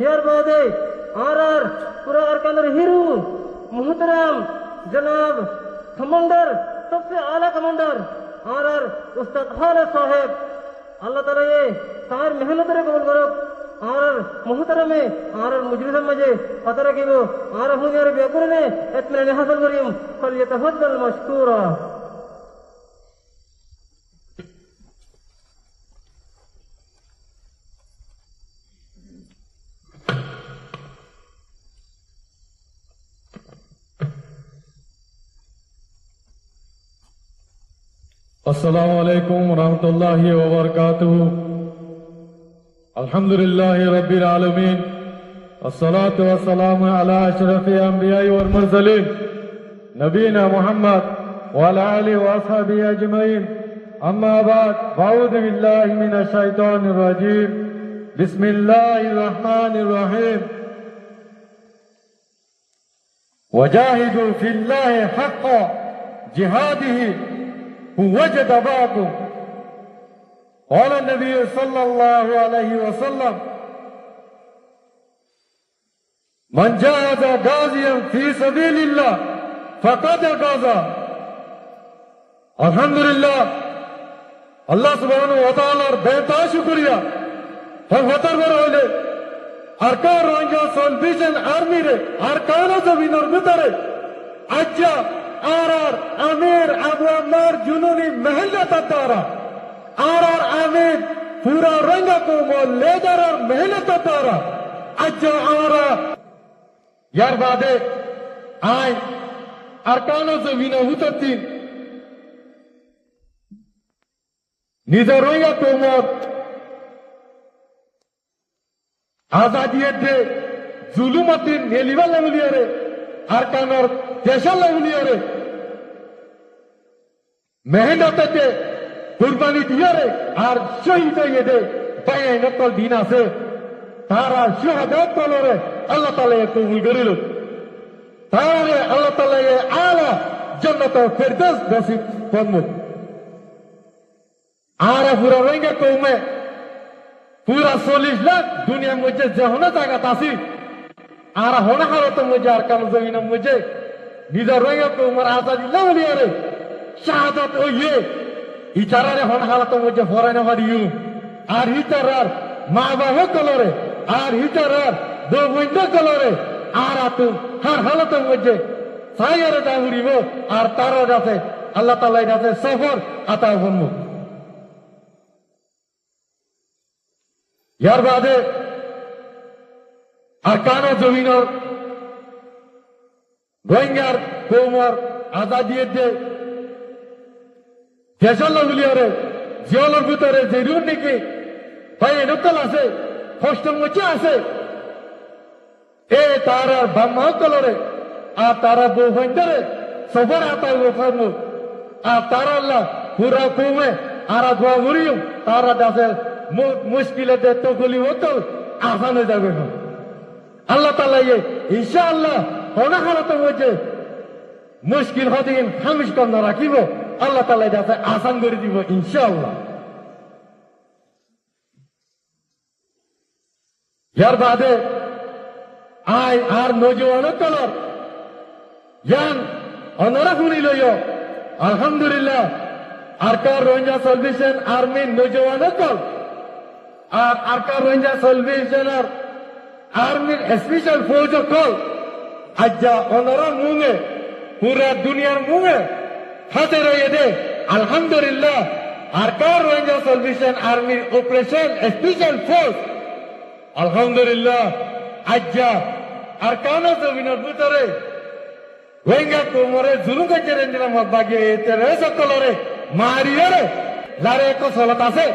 यार बादे आर पूरा अरकानर हीरो मोहतरम जनाब कमांडर सबसे आला कमांडर आर उस्ताद खालिद साहब अल्लाह ताला ये तार मेहनत रे कबूल करो आर मोहतरमे आर मुजलिस मजे पतर की वो आर हुनियर बेकुर ने इत्मीनान हासिल करियम फलयतफद्दल मशकूरा अस्सलामु अलैकुम रहमतुल्लाहि व बरकातुहू अल्हम्दुलिल्लाहि रब्बिल आलमीन अस्सलातु वस्सलामु अला अशरफिल अंबिया'i वल मुरसलीन नबीना मुहम्मद व अला आलिहि व अस्हाबिहि अजमईन अम्मा बाद अऊज़ु बिल्लाहि मिनश शैतानिर रजीम बिस्मिल्लाहिर रहमानिर रहीम वजाहिदू फिल्लाहि हक़्क़ जिहादिही वजद बाकुम قال النبي صلى الله عليه وسلم من جاهد غازيا في سبيل الله فقد غزا আলহামদুলিল্লাহ আল্লাহ সুবহানাহু ওয়া তাআলার বেতা শুকরিয়া হতার বড় হইলে আরকান রঞ্জা সালভেশন আর্মি রে আরকান জমিনের ভিতরে আজ্জা आर आमिर अबू अम्मार जुनूनी मेहनत द्वारा आर आमिर पूरा रंग को वो लेदर और मेहनत द्वारा अज्जा आर यार बादे आय अरकानों से विना उतरती निजर रंग को वो आजादी दे जुलुमती नेलिवा लेवलिया रे अरकान और देशल लेवलिया रे मेहनत दे कुर्बानी दिया रे और शहीद ये दे पाए नकल दीना से तारा शहादत तलो रे अल्लाह ताला ये कबूल करिलो तारे अल्लाह ताला ये आला जन्नत फिरदौस नसीब फरमो आरा पूरा रहेंगे को मैं पूरा 40 लाख दुनिया मुझे जहन्नत जागा तासी आरा होना हालो तो मुझे अरकान जमीन मुझे निजर रहेंगे को उमर आजादी लेवलिया रे शहादत ओ ये इचारारे होना हाल तो मुझे फौरन हरियू आर इचारार माँ बाबा कलोरे आर इचारार दो विंडो कलोरे आर तुम हर हाल तो मुझे सायर दाहुरी वो आर तारो जाते अल्लाह ताला जाते सफर आता बनमु यार बादे अरकानो जमीनर रोहिंग्यार कोमर आजादी दे দেশাল্লা গুলিয়ারে জিয়ালের ভিতরে যে রুন নাকি ভাই নকল আছে কষ্ট মুচে আছে এ তারা বাম্মা কলরে আর তারা বউফাইন্দারে সফর আতা ওফামু আর তারা আল্লাহ পুরা কুমে আর দোয়া করিও তারা দাসে মুশকিলে দে তো গলি হতো আসান হয়ে যাবে না আল্লাহ তাআলা ये इंशाअल्लाह होना हालत मुझे मुश्किल হদিন খামিশ কর না রাখিব अल्लाह ताला जाते आसान कर दी वो इंशाअल्लाह यार बादे आय आर नौजवानों कलर यान अनरा हुनी लोयो अल्हम्दुलिल्लाह अरकान रोहिंग्या सल्वेशन आर्मी नौजवानों कल और अरकान Rohingya salvation army special force कल अज्जा अनरा मुंगे पूरा दुनिया मुंगे हाथे रहे दे अल्हम्दुलिल्लाह अरकान Rohingya salvation army operation special force अल्हम्दुलिल्लाह अज्जा अरकानो जमीनर भीतरे रोहिंग्या कोमरे जुलुम के चेरेंजना मबागे तेरे सकलोरे मारियरे लारे को सलत আছে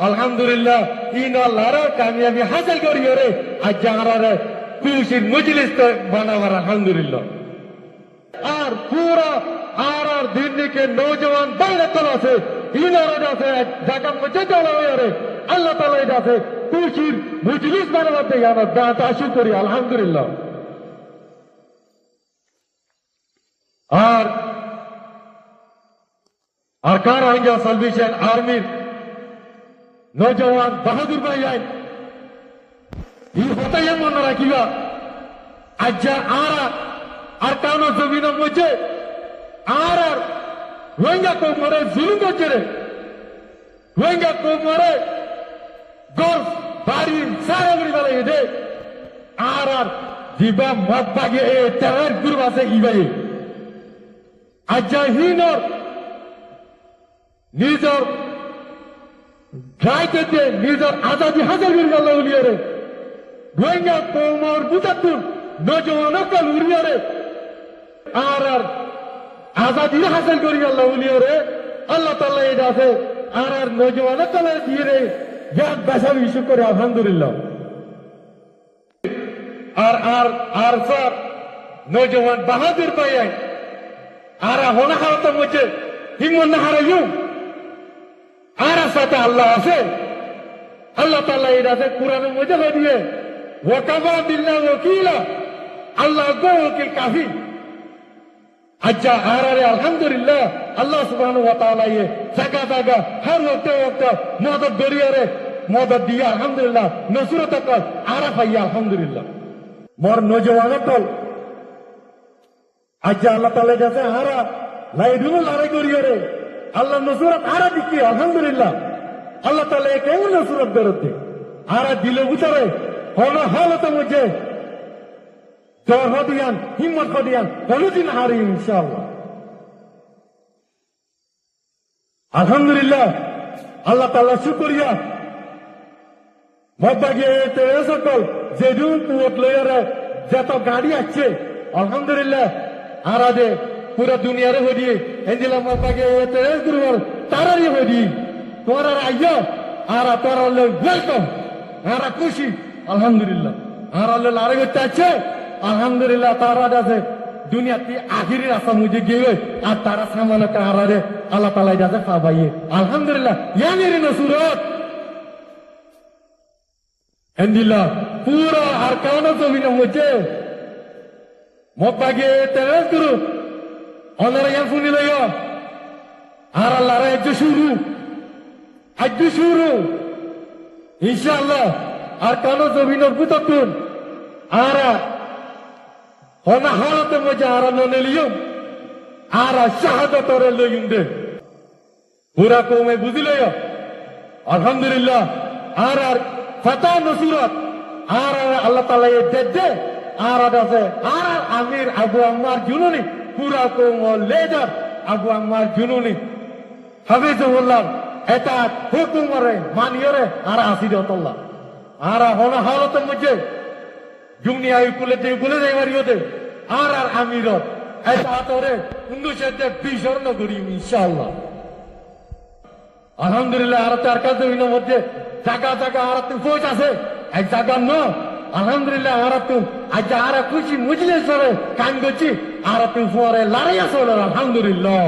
अल्हम्दुलिल्लाह इना लारा कामयाबी हासिल करियरे अज्जा रे खुशी मजलिस तो बनावर अल्हम्दुलिल्लाह और पूरा आर दिन के नौजवान বাইরে কল আছে ইনারা আছে ঢাকা মধ্যে চলে রে আল্লাহ তাআলা এটা আছে খুশির মজলিস বানাতে আমরা দাঁত আশু করি আলহামদুলিল্লাহ আর अरकान रोहिंग्या सल्वेशन आर्मी नौजवान बहादुर भाई आए ই হতাই মনে রাখিবা আজ আর কারণ জমিন মধ্যে আর রোহিঙ্গা কৌমরে জুলুম করছে রে রোহিঙ্গা কৌমরে গল্ফ বাড়ি সারা বড়ি বেলা দে আর দিবা মত বাগে এ তেরার গ্রুপ আছে ইবাই আজ হিনর নিজর গাইতে নিজর আজাদি হাজার করে গেল উলিয়ারে রোহিঙ্গা কৌমর বুঝাতুন নজওয়ান কাল উলিয়ারে আর আজাদি হাসিল করে গেল উলিয়ারে আল্লাহ তাআলা এটা আছে আর নজওয়ান কাল দিয়ে রে জ্ঞান বেশা বিশু করে আলহামদুলিল্লাহ আর স্যার নজওয়ান বাহাদুর পাই আর হোনা হারত মধ্যে হিমন না হারাইও আর সাথে আল্লাহ আছে আল্লাহ তাআলা এটা আছে কোরআনের মধ্যে দিয়ে ওয়াকাফা বিল্লাহি ওয়াকিলা আল্লাহ গো ওকিল কাফি আচ্ছা আর আলহামদুলিল্লাহ আল্লাহ সুবহানাহু ওয়া তাআলা ये জায়গা জায়গা हर वक्त मदद दरियारे मदद दिया अल्हम्दुलिल्लाह नसरत का आरफ है अल्हम्दुलिल्लाह मोर नौजवान कल আচ্ছা আল্লাহ তাআলা কাছে হারা লাইদুল লড়াই করিয়ারে আল্লাহ নসরত আরা দিকে আলহামদুলিল্লাহ আল্লাহ তাআলা কেমন নসরত দেরতে আরা দিলে উতারে হলো হালতে মুঝে জোর হদিয়ান হিম্মত হদিয়ান কোনদিন হারি ইনশাআল্লাহ আলহামদুলিল্লাহ আল্লাহ তাআলা শুকরিয়া মবাগে তে সকল যে দুন কুত লয়ারে যত গাড়ি আছে আলহামদুলিল্লাহ আরাদে পুরো দুনিয়ারে হদি এন্দিলা মবাগে তে গুরুর তারারি হদি তোরা আইয়ো আর তোরা ওয়েলকাম আর খুশি আলহামদুলিল্লাহ আর আল্লাহ লারে করতে আছে আলহামদুলিল্লাহ তারা আছে দুনিয়াতে আখিরি রাস্তা মুঝে গিয়ে আর তারা সামান্য কারারে আল্লাহ তাআলা যাতে পাবাইয়ে আলহামদুলিল্লাহ ইয়ানির নসরত এন্দিলা পুরো আর কাউনা জমিন মুঝে মবাগে তেরে গুরু অনারা ইয়ান শুনি লইও আর আল্লাহ রে আজ শুরু ইনশাআল্লাহ আর কানো জমিনের বুততুন আর হনা হালতে মজা আর ননেলিয়ম আর শাহাদাতরে লইম দে পুরা কওমে বুঝিলয় আলহামদুলিল্লাহ আর ফাতা নসরত আর আল্লাহ তাআলা এ দেদে আর আছে আর আমির আবু আম্মার জুনুনি পুরা কওম লিডার আবু আম্মার জুনুনি হাফিজুল্লাহ এটা হুকুমরে মানিয়রে আর আসিদতুল্লাহ আর হনা হালতে মজে দুনিয়া কুলে যাইবার দে আর আমিরত এটা তোরে 1920 নগরী ইনশাআল্লাহ আলহামদুলিল্লাহ আর তার কাছে হইনো মধ্যে জায়গা জায়গা আর তুই পৌঁছ আছে এক জায়গা ন আলহামদুলিল্লাহ আর তুই আজ আর খুশি মুজলে সরে কান গছি আর তুই পরে লড়াই আছে আলহামদুলিল্লাহ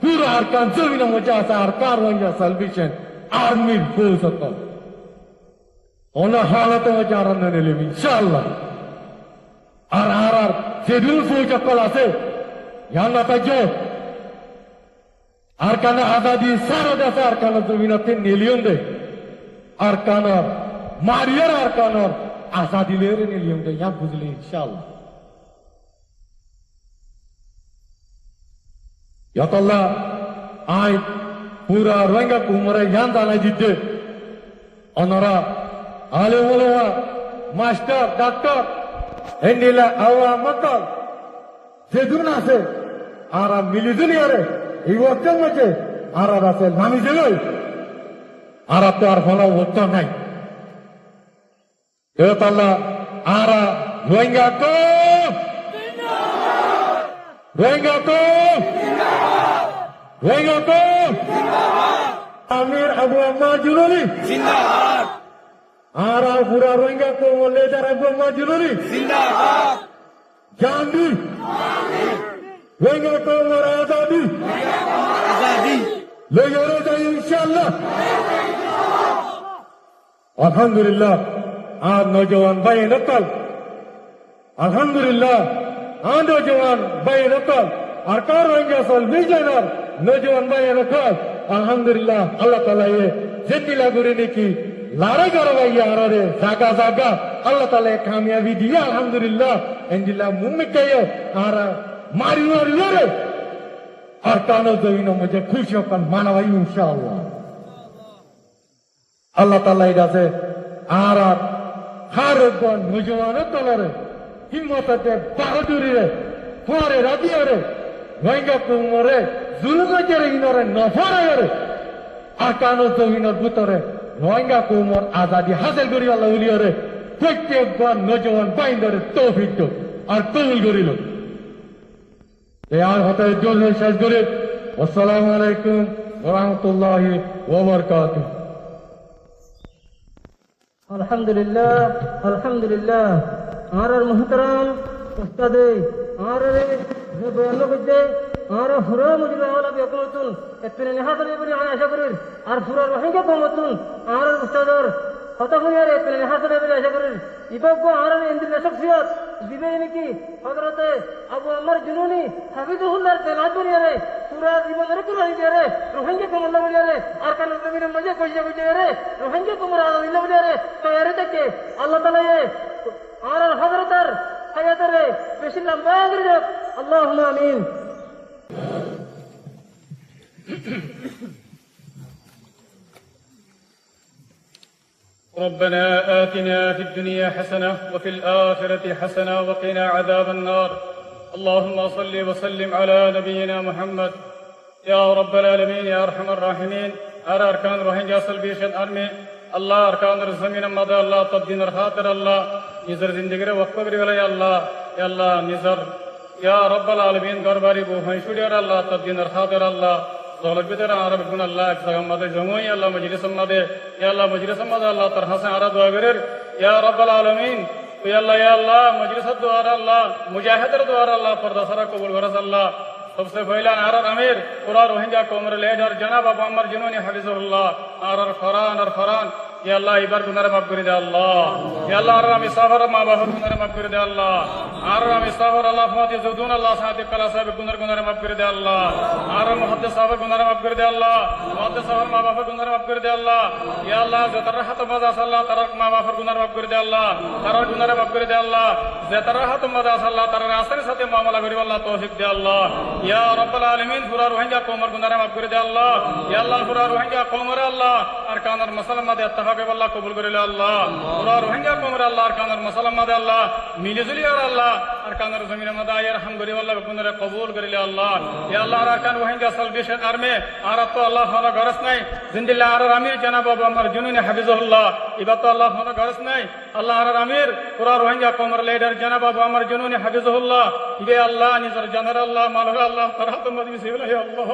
পুরো আর কান জমিনের মধ্যে আছে আর কার রঙা সালভেশন আর্মির ফোর্স আছে ওনা হালতে মধ্যে আর নিলাম ইনশাআল্লাহ আর যেদিন ফৌজ কল আছে ইয়াল্লাহ তাজো আর কান আজাদি সারা দেশে আর কান জমিনতে নিলিয়ন দে আর কান মারিয়ার আর কান আজাদি লেরে নিলিয়ন দে ইয়া বুঝলি ইনশাআল্লাহ ইয়াতাল্লাহ আই পুরা রোহিঙ্গা কুমরে ইয়ান দালাই দিতে অনরা আলেম ওলামা মাস্টার ডাক্তার এন্ডিলা আওয়া মকল যেদুন আছে আর মিলি দুনিয়ারে এই ওয়াক্তের মধ্যে আর আছে নামি জেলই আর তো আর হলো ওয়াক্ত নাই ইয়াতাল্লাহ আর রোহিঙ্গা কো রোহিঙ্গা কো রোহিঙ্গা কো আমির আবু আম্মা জুলুনি জিন্দাবাদ আর পুরা রোহিঙ্গা কো লিডার আবু আম্মা জুলুনি জিন্দাবাদ গান্ধী রোহিঙ্গা কো আজাদি লেগরে যাই ইনশাআল্লাহ আলহামদুলিল্লাহ আর নওজওয়ান ভাই নকল আলহামদুলিল্লাহ আর নওজওয়ান ভাই নকল আর কার রোহিঙ্গা সল বিজয়নার নওজওয়ান ভাই নকল আলহামদুলিল্লাহ আল্লাহ তাআলা এ জেতিলা করে নাকি lari karo gaya arare zaga zaga Allah taala kamiyabi diya alhamdulillah endila mummi kayo ara mari mari lare arkano zamino mujhe khushi hokan manawai inshallah Allah taala idase ara hargon nojwano tolare himmatate bahadurire pore radiyare Rohingya kumore zulme jere inore nafare arkano zamino butore Rohingya kumor azadi hasil kori Allah uliyore প্রত্যেকবার নজওয়ান বাইন্দারে তৌফিক তো আর কবুল করিল এই আর হতে জোরে শেষ করে আসসালামু আলাইকুম ওয়া রাহমাতুল্লাহি ওয়া বারাকাতুহু আলহামদুলিল্লাহ আলহামদুলিল্লাহ আর মুহতারাম উস্তাদে আর যে বয়ান করতে আর হুরা মুজিব ওয়ালা বিয়াকুতুন এতনে নেহাদরে বলি আশা করি আর পুরা রোহিঙ্গা কমতুন আর উস্তাদর কথা হইয়ার এতনে নেহাদরে বলি আশা করি ইবাগো আর ইন্দ্রিয় শখসিয়ত দিবে নাকি হযরতে আবু আমর জুনুনি হাফিজুল্লাহ তেলাওয়াত করিয়ারে পুরা জীবনের কুরআন দিয়ারে রোহিঙ্গা কমল্লা বলিয়ারে আর কান জমিনের মজা কইয়া কইয়ারে রোহিঙ্গা কমরা আল্লাহ বলিয়ারে তো এরে থেকে আল্লাহ তাআলা আর হযরতের হায়াতেরে বেশি লম্বা করে দেখ আল্লাহুম্মা আমিন ربنا آتنا في الدنيا حسنة وفي الآخرة حسنة وقنا عذاب النار اللهم صل وسلم على نبينا محمد يا رب العالمين يا أرحم الراحمين أرى أركان روهينجا سلبيشن أرمي الله أركان الزمين مدى الله تبدين الخاطر الله نزر زندگی وقف کری ولی الله يا الله نزر يا رب العالمين غرباري بو هنشوري الله تبدين الخاطر الله ظلم بدر عرب بن الله اكسام مدى جموعي الله مجلس مدى يا الله مجلس مدى الله ترحس عرض وغير يا رب العالمين يا الله مجلس الدوار الله مجاهد الدوار الله فردا سرا قبول ورز الله सबसे पहला आरर अमीर पूरा रोहिंग्या कोमर लेडर जनाब अबू अमर जिन्होंने हफिजुल्लाह आरर फरान या अल्लाह इबर गुनाह माफ कर दे अल्लाह या अल्लाह आरर अमी सफर मां बाप गुनाह माफ कर दे अल्लाह आरर अमी सफर अल्लाह फौती जुदून अल्लाह सादिक कला साहब गुनाह माफ कर दे अल्लाह आरर मुहद्दिस साहब गुनाह माफ कर दे अल्लाह मुहद्दिस साहब मां बाप गुनाह माफ कर दे अल्लाह या अल्लाह जतरहत मजा सल्लल्लाह तरक मां बाप गुनाह माफ कर दे अल्लाह तरक गुनाह माफ कर दे अल्लाह जतरहत मजा सल्लल्लाह तरक आसन साथे मामला करी अल्लाह तौफीक दे अल्लाह या रब्बल आलमीन पूरा रोहिंग्या कोमर गुनाह माफ कर दे अल्लाह या अल्लाह पूरा रोहिंग्या कोमर अल्लाह अरकान मसलमा दे इत्तेफाक अल्लाह कबूल करे अल्लाह पूरा रोहिंग्या कोमर अल्लाह अरकान मसलमा दे अल्लाह मिलजुली अल्लाह अरकान जमीन मदा यरहम करे अल्लाह गुनाह कबूल करे अल्लाह या अल्लाह अरकान रोहिंग्या सल्वेशन आर्मी आरत तो अल्लाह होना गरज नहीं जिंदिल्लाह आर अमीर जनाब अबू अमर जुनून हफिजुल्लाह इबा तो अल्लाह होना गरज नहीं अल्लाह आर अमीर पूरा रोहिंग्या कोमर लीडर जनाब अबू अमर जुनून हफिजुल्लाह ये अल्लाह निजर जनर अल्लाह मालूम अल्लाह तरहत मदमी सिविल है अल्लाह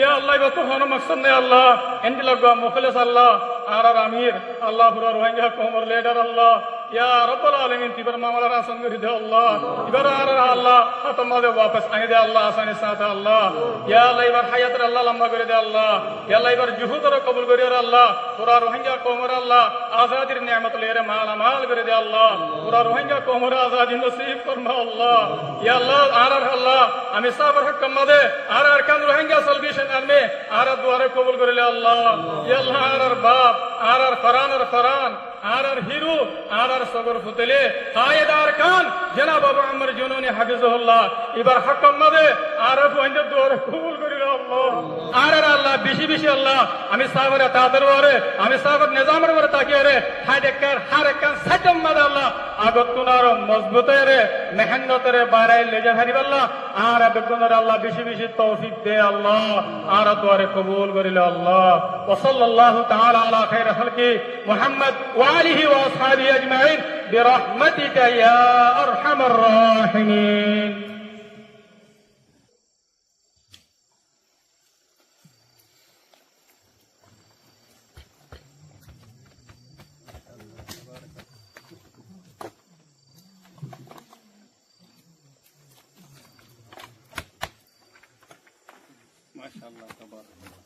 या अल्लाह इबा तो होना मकसद नहीं अल्लाह इंदी लगवा मुखलिस अल्लाह आर अमीर अल्लाह पूरा रोहिंग्या कोमर लीडर अल्लाह या रब्बुल आलमीन तिबर मामला रासन कर दे अल्लाह इबर आर अल्लाह खत्म दे वापस आने दे अल्लाह आसानी साथ अल्लाह या अल्लाह इबर हयात अल्लाह लंबा कर दे अल्लाह या अल्लाह इबर जुहूद रो कबूल कर अल्लाह पूरा रोहिंग्या कोमर अल्लाह आजादी नेमत ले रे माल माल कर दे अल्लाह पूरा रोहिंग्या कोमर आजादी नसीब फरमा अल्लाह या अल्लाह आर अल्लाह আমি সাবর হক মদে আর আরকান রোহিঙ্গা সলভেশন আরমে আর দুয়ারে কবুল করে আল্লাহ ইয়া আল্লাহ আর বাপ আর ফরান আর হিরু আর সগর ফুতলে কায়েদার কান জনাব আবু আমর জুনুনি হাফিজুল্লাহ এবার হক মদে আর ফুঞ্জে দুয়ারে কবুল করে আল্লাহ আর আল্লাহ বেশি আল্লাহ আমি সাবর তাদের ওরে আমি সাবর নিজামের ওরে তাকিয়ে রে হাদেকার হারকান সাজম মদে আল্লাহ আগত তুনার মজবুতে রে মেহনত রে বারাই লেজা হারিব আল্লাহ আর বেগুনার আল্লাহ বেশি তৌফিক দে আল্লাহ আর দুয়ারে কবুল করিল আল্লাহ ওয়া সাল্লাল্লাহু তাআলা আলা খাইর খালকি মুহাম্মদ ওয়া আলিহি ওয়া আসহাবিহি আজমাইন বিরহমাতিকা ইয়া আরহামার রাহিমিন माशाअल्लाह तबारक